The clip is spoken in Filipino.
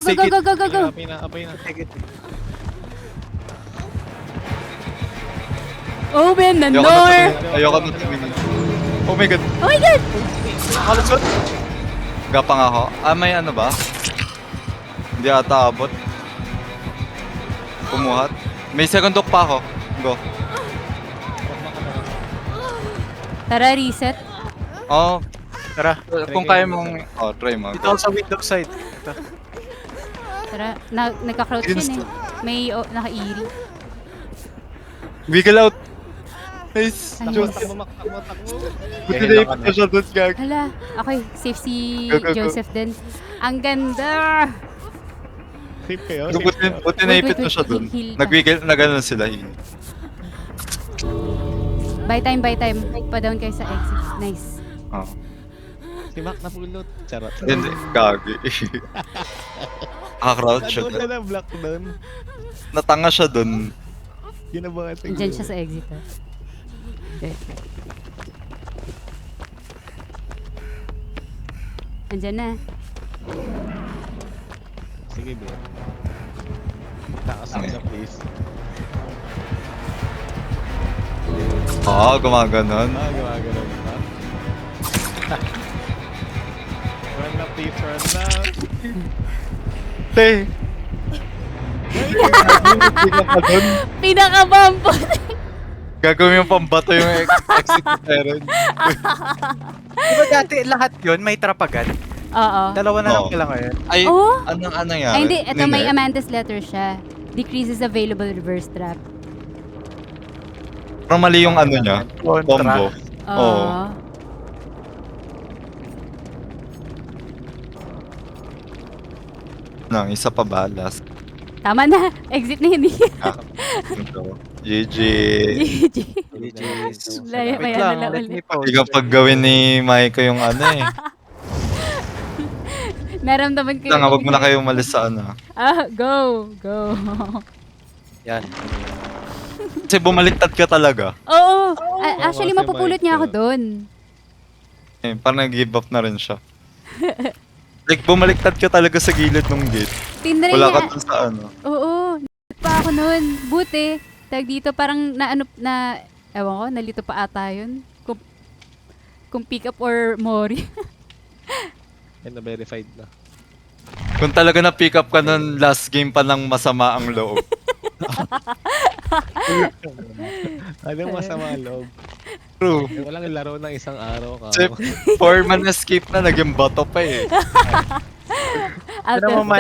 Go, go, go, go, go, go. Apay na. Open the Ayoko na door. tumingin. Ayoko na tumingin. Oh my god. Oh my god. Nakalusot. Gapang ako. May ano ba? Hindi ata abot. Kumuhat. May second hook pa ako. Go. Tara, reset. Oh, Tara. kung kaya mong... Oh, try mo. Dito ako sa window side. Tara, nagka-crouch yun eh. May naka-eerie. Wiggle out. Nice. Ayun. Joseph. Takbo. Buti na ipit na siya doon, gag. Hala, okay, safe si Go, go, go. Joseph din. Ang ganda! Safe kayo. Buti na ipit na siya doon. Heal ka. Nag-wiggle na gano'n sila. Buy time. Pa-down kayo sa exit. Nice. Oh. Si Mac napulot. Charot. Hindi, gagi. Naka-crouch siya Nandun doon. na na block doon. Natanga siya doon. Ginabangan siguro. Andyan siya sa exit. Okay. Andyan na. Sige bro. Takas na please. Oo, gumaganon. Gumagano pa. Run na please, run na. Te! Bigla ka doon. Pinaka-bumpo! Gagawin yung pambato yung exit parent. Diba dati lahat yun may trap agad? Oo. Dalawa na lang Oo. pala ngayon. Ay, Oh? ano yan? Ay, hindi. Ito may Amanda's letter siya. Decreases available reverse trap. Parang mali yung ano niya. Combo. Oo. Oo. Nang isa pa ba? Last. Tama na. Exit na hindi. Ito. GG. GG. GG's. Laya, Wait may lang, ano na let ulit. me pause. Hindi ka paggawin ni Maiko yung ano eh. Naramdaman ko Lang, wag mo na kayo umalis sa ano. Go. Go. Yan. Kasi bumaliktad ka talaga. Oo. Actually, kasi mapupulot mic niya ako ka. doon. Eh, parang nag-give up na rin siya. Like, bumaliktad ka talaga sa gilid ng gate. Tinry Wala ka niya. dun sa ano. Oo. Pa ako noon. Buti. Tag dito parang ewan ko, nalito pa ata yun. Kung pick up or mori. Ay, na-verified na. Kung talaga na-pick up ka nun, last game pa ng masama ang loob. Anong masama ang loob? True. Eh, walang laro ng isang araw ka. Kasi 4-man escape na, naging bato pa eh. Out Pero of mamay